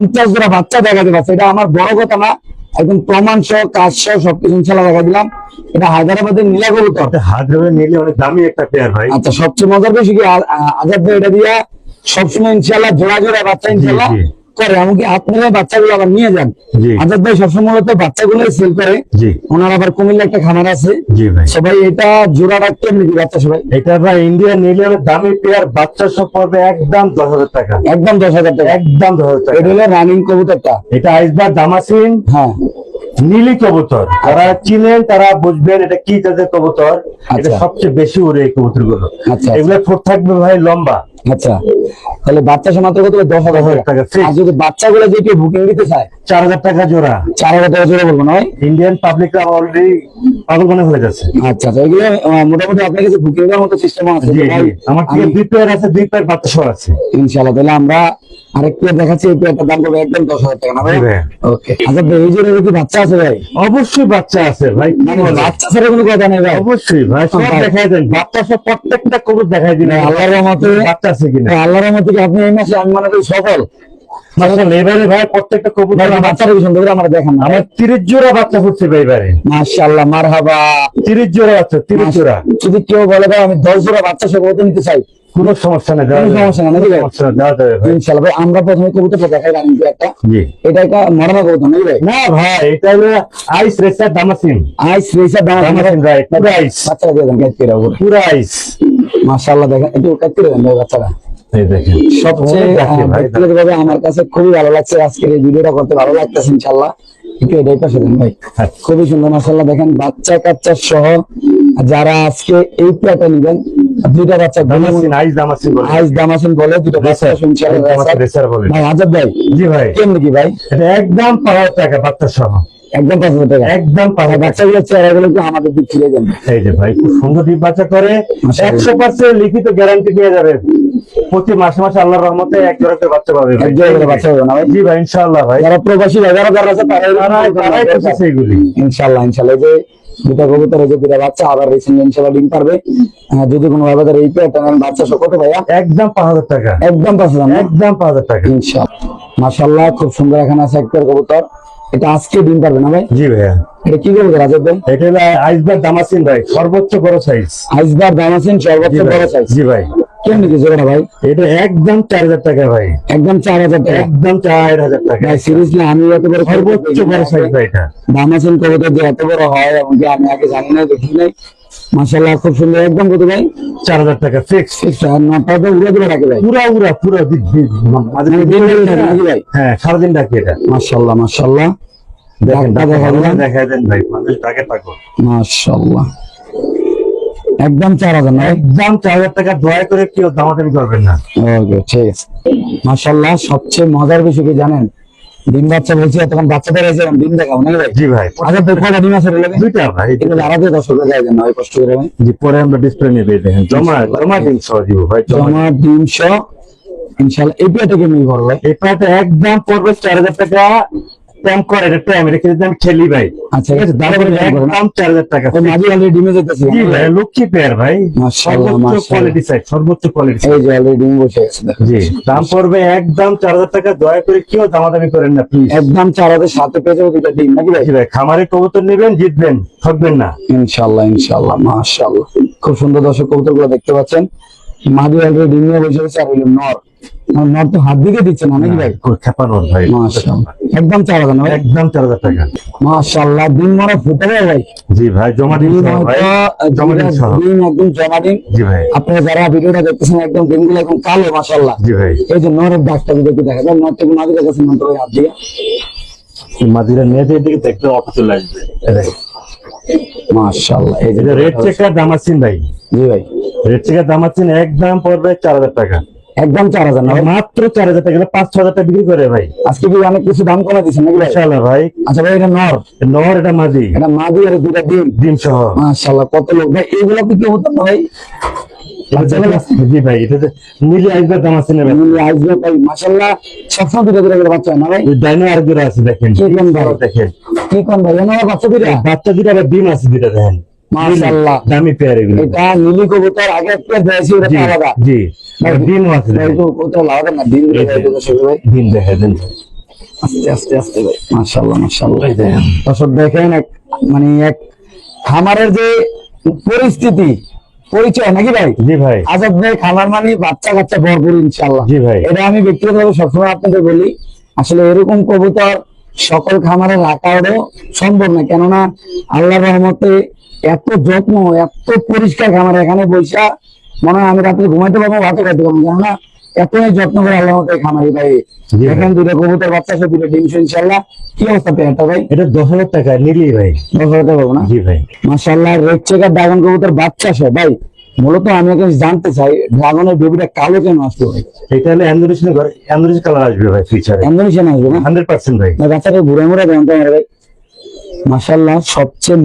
50 জোড়া বাচ্চা দেখাতে পারছে, এটা আমার বড় কথা না, একদম প্রমাণ সহ কাজ সহ সবকিছু ইনশাল্লাহ দেখা দিলাম। এটা হায়দ্রাবাদের নীলা কবুতর। হায়দ্রাবাদের নীলে অনেক দামি একটা পেয়ার ভাই। আচ্ছা, সবচেয়ে মজার বিষয় কি আজাদ ভাই এটা দিয়া সবসময় ইনশাল্লাহ জোড়া জোড়া বাচ্চা ইনশাল্লাহ করে, এমনকি আপনারা বাচ্চাগুলো আবার নিয়ে যান। আজাদ ভাই সবসময় মূলত বাচ্চাগুলো সেল করে। ওনার আবার কুমিল্লা একটা খামার আছে। সবাই এটা জোড়া রাখতে নাকি বাচ্চা সবাই? এটা ভাই ইন্ডিয়া নিলে দামি পেয়ার, বাচ্চা সব পড়বে একদম 10,000 টাকা। একদম 10,000 টাকা। একদম 10,000 টাকা। এটা হলো রানিং কবুতরটা। এটা আইসবার দামাসিন হ্যাঁ নীলি কবুতর। যারা চিনেন তারা বুঝবেন এটা কি জাতের কবুতর। এটা সবচেয়ে বেশি উড়ে এই কবুতর গুলো। এগুলো ঠোঁট থাকবে ভাই লম্বা। আচ্ছা, তাহলে বাচ্চা সমাত্র কত? 10,000 টাকা। আর যদি বাচ্চাগুলো যে কেউ বুকিং দিতে চায় 4,000 টাকা জোড়া। 4,000 টাকা জোড়া বলবো না ভাই? ইন্ডিয়ান পাবলিকরা অলরেডি পাগল মনে হয়ে যাচ্ছে। আচ্ছা আচ্ছা, এগুলো মোটামুটি আপনার কাছে বুকিং দেওয়ার মতো সিস্টেম আছে? আমার থেকে 2 পেয়ার আছে, 2 পেয়ার বাচ্চা সহ আছে ইনশাআল্লাহ। তাহলে আমরা আরেক পেয়ার দেখাচ্ছি, এই পেয়ারটার দাম পড়বে একদম 10,000 টাকা না ভাই? ওকে। আচ্ছা ভাই, এই জোড়ার কি বাচ্চা আছে ভাই? অবশ্যই বাচ্চা আছে ভাই, বাচ্চা ছাড়া কোনো কথা নেই ভাই। অবশ্যই ভাই, সব দেখাই দেন, বাচ্চা সব প্রত্যেকটা কবুতর দেখাই দিন। আল্লাহর রহমতে বাচ্চা আছে কিনা? আল্লাহর রহমতে কি আপনি এই মাসে আমি মনে করি সফল। এবারে ভাই প্রত্যেকটা কবুতর বাচ্চারা কি সুন্দর করে আমরা দেখান। আমার 30 জোড়া বাচ্চা ফুটছে ভাই এবারে। মাশাআল্লাহ, মারহাবা। 30 জোড়া বাচ্চা, 30 জোড়া। যদি কেউ বলে ভাই আমি 10 জোড়া বাচ্চা সহ কবুতর নিতে চাই, কোনো সমস্যা নেই, কোনো সমস্যা নেই নাকি ভাই? দেওয়া যাবে ভাই ইনশাআল্লাহ। ভাই আমরা প্রথমে কবুতরটা দেখাই রানিং একটা। জি। এটা একটা মডার্ন কবুতর নাকি ভাই? না ভাই, এটা হলো আইস রেসার দামাসিন। আইস রেসার দামাসিন রাইট, পুরো আইস। বাচ্চারা দিয়ে দেন গাইড করে উপরে, পুরো আইস। মাশাআল্লাহ, দেখেন একটু গাইড করে দেন ভাই বাচ্চারা। এই দেখেন সবচেয়ে ব্যক্তিগতভাবে আমার কাছে খুবই ভালো লাগছে, আজকের এই ভিডিওটা করতে ভালো লাগতেছে ইনশাআল্লাহ। একটু এটাই পাশে দেন ভাই, খুবই সুন্দর মাশাআল্লাহ। দেখেন বাচ্চা কাচ্চা সহ যারা আজকে এই প্লেটটা নেবেন, দুইটা বাচ্চা দামাসিন, আইস দামাসিন বলে, আইস দামাসিন বলে, দুটো বাচ্চা ইনশাআল্লাহ রেসার বলে ভাই। আজাদ ভাই জি ভাই, কেমন কি ভাই? এটা একদম 5,000 টাকা বাচ্চা সহ, একদম 5,000 টাকা। একদম 5,000 বাচ্চাগুলো চেহারাগুলো একটু আমাদের দিক ফিরে দেন। এই যে ভাই, খুব সুন্দর ডিম বাচ্চা করে, 100% লিখিত গ্যারান্টি দিয়ে যাবে। প্রতি মাসে মাসে আল্লাহর রহমতে এক জোড়া করে বাচ্চা পাবে। এক জোড়া করে বাচ্চা হবে না ভাই? জি ভাই, ইনশাআল্লাহ ভাই। যারা প্রবাসী ভাই, যারা আছে তারাই করতেছে এগুলি ইনশাআল্লাহ। ইনশাআল্লাহ এই যে দুটা কবুতর, এই যে দুটা বাচ্চা আবার রিসেন্টলি ইনশাআল্লাহ ডিম পারবে। যদি কোনো ভাবে তার এই পেয়ারটা নেন, বাচ্চা সহ কত ভাইয়া? একদম 5,000 টাকা। একদম 5,000, একদম 5,000 টাকা ইনশাআল্লাহ। মাশাআল্লাহ, খুব সুন্দর এখানে আছে এক পেয়ার কবুতর। এটা আজকে ডিম পারবে না ভাই? জি ভাইয়া। এটা কি কবুতর আজাদ ভাই? এটা হলো আইসবার দামাসিন ভাই, সর্বোচ্চ বড় সাইজ। আইসবার দামাসিন সর্বোচ্চ বড় সাইজ। জি ভাই। কেমন কি জোড়া ভাই? এটা একদম 4,000 টাকা ভাই। একদম 4,000 টাকা। একদম 4,000 টাকা ভাই সিরিয়াসলি আমি এত বড় সর্বোচ্চ বড় সাইজ ভাই এটা। দামাসিন কবুতর যে এত বড় হয় এমনকি আমি আগে জানি না, দেখি নাই। মাশাআল্লাহ, খুব সুন্দর। একদম কত ভাই? 4,000 টাকা ফিক্স। আর নটা তো উড়ে দিবে নাকি ভাই? পুরা ভাই? হ্যাঁ, সারাদিন ডাকি এটা। মাশাআল্লাহ মাশাআল্লাহ, দেখাই দেন ভাই, মানুষ ডাকে পাগল। মাশাআল্লাহ, একদম 4,000 না? একদম 4,000 টাকা। দয়া করে কেউ দামাদামি করবেন না। ওকে, ঠিক আছে। মাশাআল্লাহ, সবচেয়ে মজার বিষয় কি জানেন? ডিম বাচ্চা বলছি, তখন বাচ্চাদের আছে ডিম দেখাও নাকি ভাই? জি ভাই। আচ্ছা, তো কয়টা ডিম আছে? দুইটা ভাই। এগুলো আলাদা দর্শকরা যায় না, ওই কষ্ট করে। জি, পরে আমরা ডিসপ্লে নেবে দেখেন। জমা ডিম সহ দিব ভাই, জমা ডিম সহ ইনশাআল্লাহ। এই পেয়ারটা কেমনি বড় ভাই? এই পেয়ারটা একদম পড়বে 4,000 টাকা। ট্যাম্প করে এটা, ট্যাম্প রেখে যদি আমি খেলি ভাই। আচ্ছা, ঠিক আছে, তারপরে একদম 4,000 টাকা। ওই মাঝে অলরেডি ডিমে যেতেছে। জি ভাই, লক্ষ্মী পেয়ার ভাই, মাশাআল্লাহ সর্বোচ্চ কোয়ালিটি সাইজ, সর্বোচ্চ কোয়ালিটি। এই যে অলরেডি ডিম বসে গেছে দেখো। জি, দাম পড়বে একদম 4,000 টাকা। দয়া করে কেউ দামাদামি করেন না প্লিজ। একদম 4,000 সাথে পেয়ে যাবে দুইটা ডিম নাকি ভাই? জি ভাই, খামারে কবুতর নেবেন, জিতবেন, ঠকবেন না ইনশাআল্লাহ ইনশাআল্লাহ। মাশাআল্লাহ, খুব সুন্দর দর্শক কবুতর গুলো দেখতে পাচ্ছেন। মাঝে অলরেডি ডিম নিয়ে বসে গেছে। আর হইলো নর, নর তো হাত দিকে দিচ্ছে না নাকি ভাই? খেপানোর ভাই। মাশাআল্লাহ, একদম 4,000 না ভাই? একদম 4,000 টাকা। মাশাআল্লাহ, ডিম মরা ফুটে যায় ভাই। জি ভাই, জমা ডিম সহ ভাই, জমা ডিম সহ। ডিম একদম জমা ডিম। জি ভাই। আপনারা যারা ভিডিওটা দেখতেছেন, একদম ডিমগুলো একদম কালো মাশাআল্লাহ। জি ভাই। এই যে নরের ডাকটা যদি একটু দেখা যায়, নরটা একটু মাঝে কাছে নর করে হাত দিয়ে মাদিরা মেয়েদের দিকে দেখলে অটো চলে আসবে। মাশাআল্লাহ। এই যে রেড চেকার দামাসিন ভাই। জি ভাই, রেড চেকার দামাসিন একদম পড়বে 4,000 টাকা। একদম 4,000 না? মাত্র 4,000 টাকা। 5-6,000 টাকা বিক্রি করে ভাই। আজকে কি অনেক কিছু দাম কমে দিচ্ছেন নাকি ভাই? ইনশাআল্লাহ ভাই। আচ্ছা ভাই, এটা নর, নর, এটা মাদি। এটা মাদি আর দুটা ডিম, ডিম সহ। মাশাআল্লাহ, কত লোক ভাই। এইগুলো কি কেউ হতো না ভাই? জি ভাই, এটা নীলি আইসবার দামাসিন ভাই মাশাআল্লাহ, সবসময় দুটা দুটা করে বাচ্চা হয় না ভাই? ডাইনো আর দুটো আছে দেখেন। কি কোন ভাই? দেখেন কি কোন ভাই? আমার বাচ্চা দুটা, বাচ্চা দুটো আবার ডিম আছে দুটো দেখেন। মাশাআল্লাহ, দামি পেয়ার এগুলো। এটা নীলি কবুতর, আগে একটা দিয়েছি, ওটা আলাদা। জি, ডিম আছে। ভাই তো কত আলাদা না, ডিম ভাই। ডিম দেখা দেন। আস্তে আস্তে আস্তে ভাই, মাশাআল্লাহ মাশাআল্লাহ। এই দেখেন। দর্শক দেখেন মানে এক খামারের যে পরিস্থিতি পরিচয় নাকি ভাই? জি ভাই। আজাদ ভাই খামার মানে বাচ্চা কাচ্চা ভরপুর ইনশাআল্লাহ। জি ভাই। এটা আমি ব্যক্তিগতভাবে সবসময় আপনাদের বলি, আসলে এরকম কবুতর সকল খামারে রাখাও সম্ভব না, কেননা আল্লাহর রহমতে এত যত্ন, এত পরিষ্কার খামার, এখানে বৈশা মনে হয় আমি রাত্রে ঘুমাইতে পারবো, ভাতে খাইতে পারবো, কেননা এতই যত্ন করে আল্লাহ খামারি ভাই। জি ভাই। এখন দুটো কবুতর বাচ্চা সে দুটো ডিম ইনশাআল্লাহ। কি অবস্থা পেয়ারটা ভাই? এটা 10,000 টাকা নিলি ভাই। 10,000 টাকা পাবো না? জি ভাই। মাশাআল্লাহ, রেড চেকার ড্রাগন কবুতর বাচ্চা সে ভাই। মূলত আমি এখন জানতে চাই ড্রাগনের বেবিটা কালো কেন আসলো ভাই? এটা হলে অ্যান্ডোরিশন কালার আসবে ভাই ফিউচারে। ইন্দোনেশিয়ান আসবে না? 100% ভাই। বাচ্চাটা ঘুরে ঘুরে দেন তো আমার ভাই। মাশাআল্লাহ, সবচেয়ে